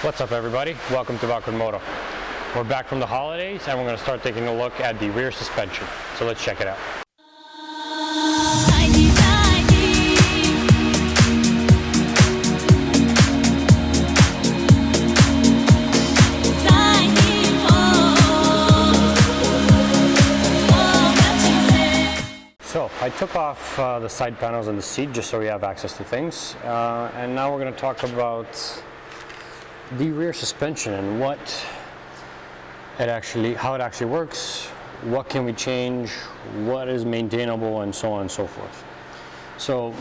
What's up everybody? Welcome to Balkan Moto. We're back from the holidays and we're going to start taking a look at the rear suspension. So let's check it out. So I took off the side panels and the seat just so we have access to things. And now we're going to talk about the rear suspension and how it actually works, what can we change, what is maintainable, and so on and so forth. So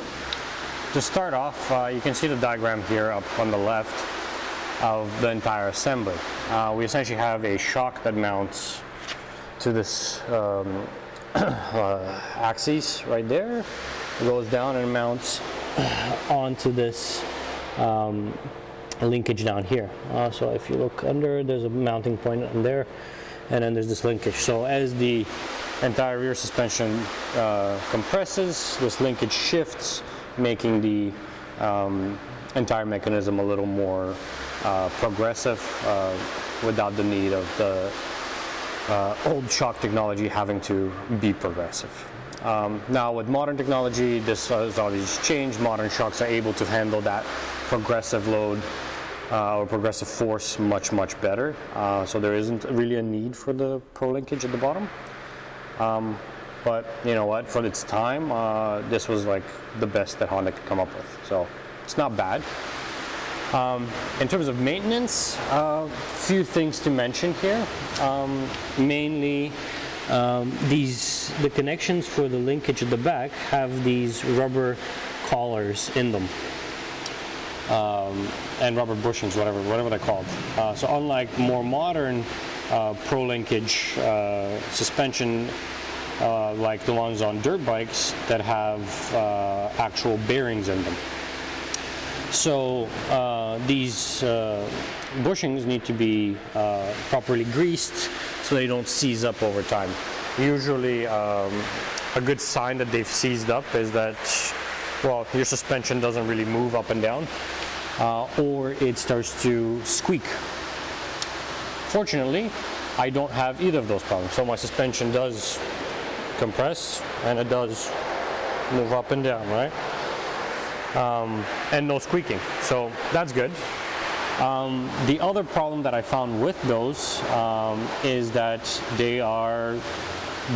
to start off, you can see the diagram here up on the left of the entire assembly. We essentially have a shock that mounts to this axis right there. It goes down and mounts onto this linkage down here. So if you look under, there's a mounting point in there, and then there's this linkage. So as the entire rear suspension compresses, this linkage shifts, making the entire mechanism a little more progressive without the need of the old shock technology having to be progressive. Now with modern technology, this has always changed. Modern shocks are able to handle that progressive load or progressive force much better. So there isn't really a need for the Pro linkage at the bottom. But you know what, for its time, this was like the best that Honda could come up with. So it's not bad. In terms of maintenance, few things to mention here. Mainly, the connections for the linkage at the back have these rubber collars in them, and rubber bushings, whatever they're called. So unlike more modern Pro linkage suspension, like the ones on dirt bikes that have actual bearings in them. So these bushings need to be properly greased so they don't seize up over time. Usually a good sign that they've seized up is that, well, your suspension doesn't really move up and down, or it starts to squeak. Fortunately, I don't have either of those problems. So my suspension does compress and it does move up and down, right? And no squeaking, so that's good. The other problem that I found with those is that they are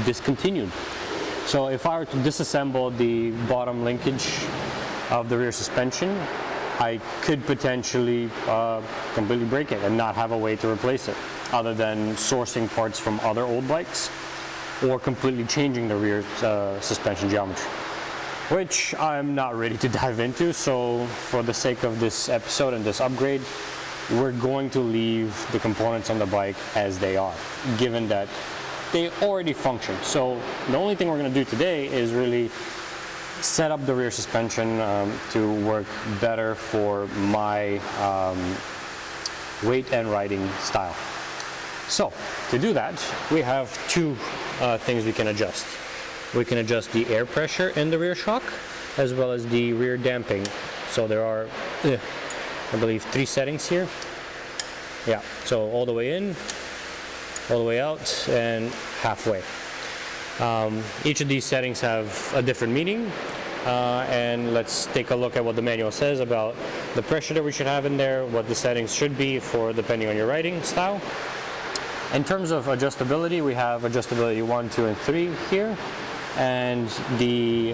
discontinued. So if I were to disassemble the bottom linkage of the rear suspension, I could potentially completely break it and not have a way to replace it, other than sourcing parts from other old bikes or completely changing the rear suspension geometry, which I'm not ready to dive into. So for the sake of this episode and this upgrade, we're going to leave the components on the bike as they are, given that they already function. So the only thing we're going to do today is really set up the rear suspension to work better for my weight and riding style. So to do that, we have two things we can adjust. We can adjust the air pressure in the rear shock as well as the rear damping. So there are, I believe, 3 settings here. Yeah, so all the way in, all the way out, and halfway. Each of these settings have a different meaning, and let's take a look at what the manual says about the pressure that we should have in there, what the settings should be for depending on your riding style. In terms of adjustability, we have adjustability 1, 2, and 3 here. And the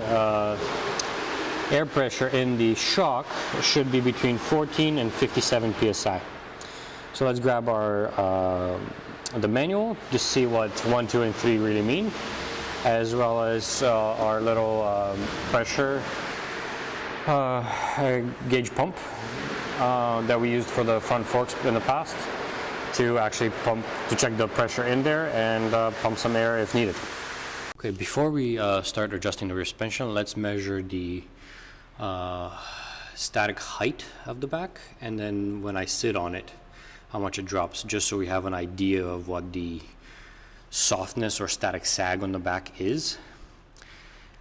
air pressure in the shock should be between 14 and 57 psi. So let's grab the manual, just see what 1, 2, and 3 really mean, as well as our little pressure gauge pump that we used for the front forks in the past to actually to check the pressure in there and pump some air if needed. Okay, before we start adjusting the rear suspension, let's measure the static height of the back, and then when I sit on it, how much it drops, just so we have an idea of what the softness or static sag on the back is.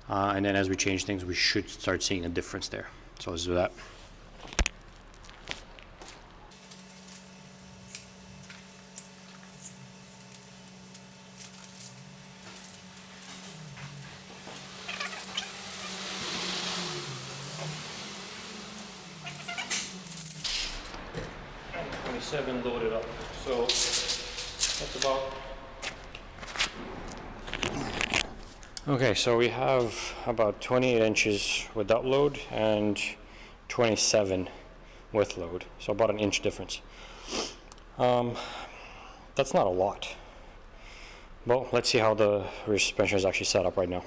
And then as we change things, we should start seeing a difference there. So let's do that. 57 loaded up. So that's about. Okay, so we have about 28 inches without load and 27 with load, so about an inch difference. That's not a lot. Well, let's see how the rear suspension is actually set up right now.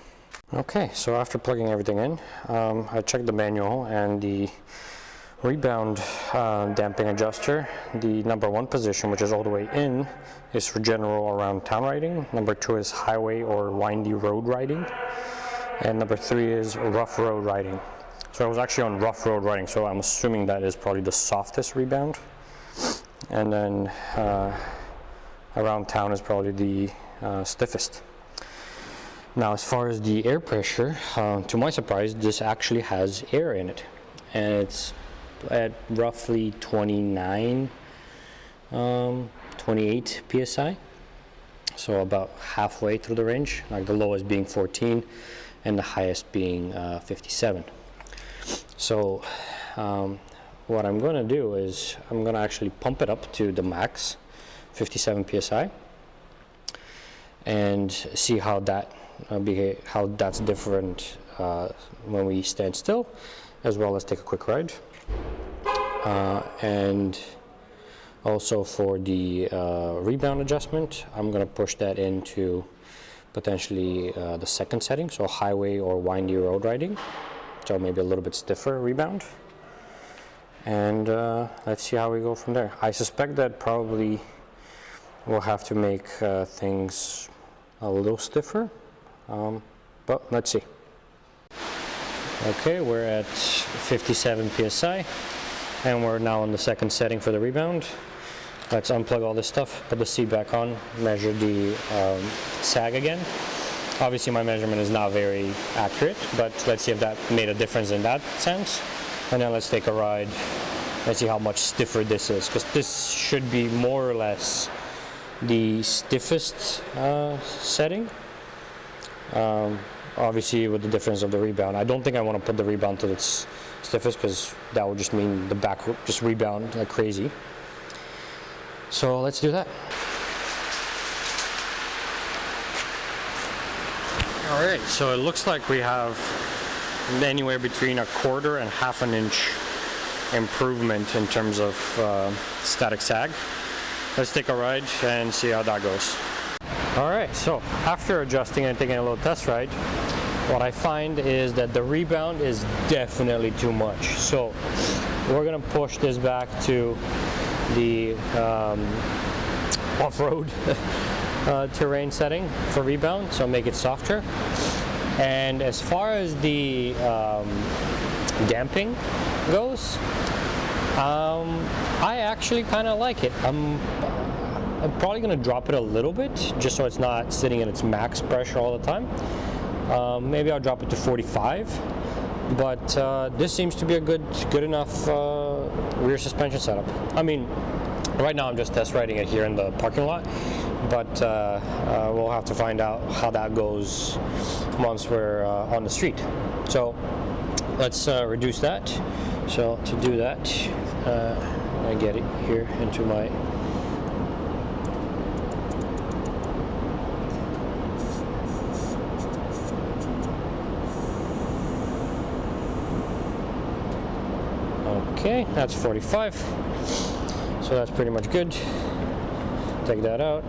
Okay, so after plugging everything in, I checked the manual, and the rebound damping adjuster, the number 1 position, which is all the way in, is for general around town riding. Number 2 is highway or windy road riding, and number 3 is rough road riding. So I was actually on rough road riding, so I'm assuming that is probably the softest rebound. And then around town is probably the stiffest. Now, as far as the air pressure, to my surprise, this actually has air in it, and it's at roughly 29, 28 psi, so about halfway through the range, like the lowest being 14 and the highest being 57. So what I'm going to do is I'm going to actually pump it up to the max, 57 psi, and see how that how that's different when we stand still, as well as take a quick ride. And also for the rebound adjustment, I'm going to push that into potentially the second setting, so highway or windy road riding, so maybe a little bit stiffer rebound. And let's see how we go from there. I suspect that probably we'll have to make things a little stiffer, but let's see. Okay, we're at 57 psi, and we're now in the second setting for the rebound. Let's unplug all this stuff, put the seat back on, measure the sag again. Obviously my measurement is not very accurate, but let's see if that made a difference in that sense. And then let's take a ride. Let's see how much stiffer this is, because this should be more or less the stiffest setting. Obviously with the difference of the rebound. I don't think I want to put the rebound to its stiffest, because that would just mean the back would just rebound like crazy. So let's do that. Alright, so it looks like we have anywhere between 1/4 and 1/2 inch improvement in terms of static sag. Let's take a ride and see how that goes. Alright, so after adjusting and taking a little test ride, what I find is that the rebound is definitely too much. So we're going to push this back to the off-road terrain setting for rebound, so make it softer. And as far as the damping goes, I actually kind of like it. I'm probably going to drop it a little bit, just so it's not sitting at its max pressure all the time. Maybe I'll drop it to 45, but this seems to be a good enough rear suspension setup. I mean, right now I'm just test riding it here in the parking lot, but we'll have to find out how that goes once we're on the street. So let's reduce that. So to do that, I get it here into my okay, that's 45, so that's pretty much good. Take that out,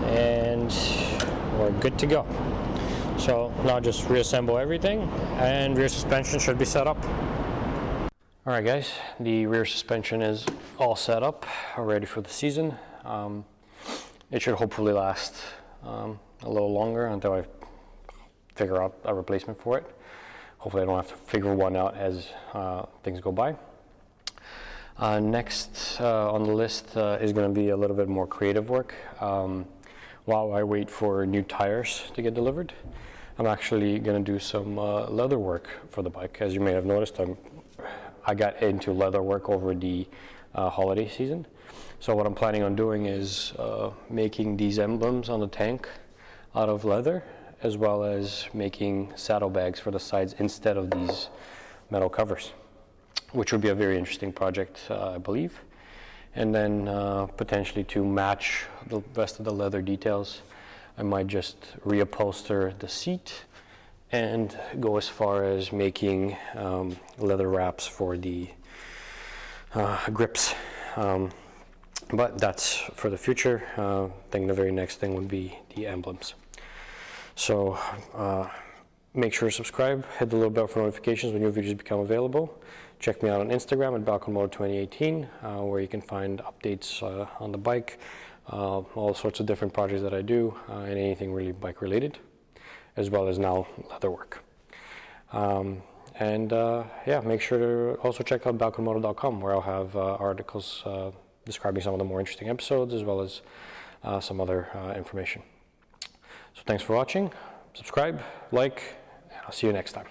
and we're good to go. So now just reassemble everything, and rear suspension should be set up. Alright guys, the rear suspension is all set up, ready for the season. It should hopefully last a little longer until I figure out a replacement for it. Hopefully I don't have to figure one out as things go by. Next on the list is going to be a little bit more creative work. While I wait for new tires to get delivered, I'm actually going to do some leather work for the bike. As you may have noticed, I got into leather work over the holiday season. So what I'm planning on doing is making these emblems on the tank out of leather, as well as making saddlebags for the sides instead of these metal covers. which would be a very interesting project, I believe. And then potentially to match the rest of the leather details, I might just reupholster the seat and go as far as making leather wraps for the grips. But that's for the future. I think the very next thing would be the emblems. So make sure to subscribe, hit the little bell for notifications when new videos become available. Check me out on Instagram at Balkan Moto 2018, where you can find updates on the bike, all sorts of different projects that I do, and anything really bike related, as well as now leather work. Yeah, make sure to also check out balkanmoto.com, where I'll have articles describing some of the more interesting episodes, as well as some other information. So thanks for watching, subscribe, like, and I'll see you next time.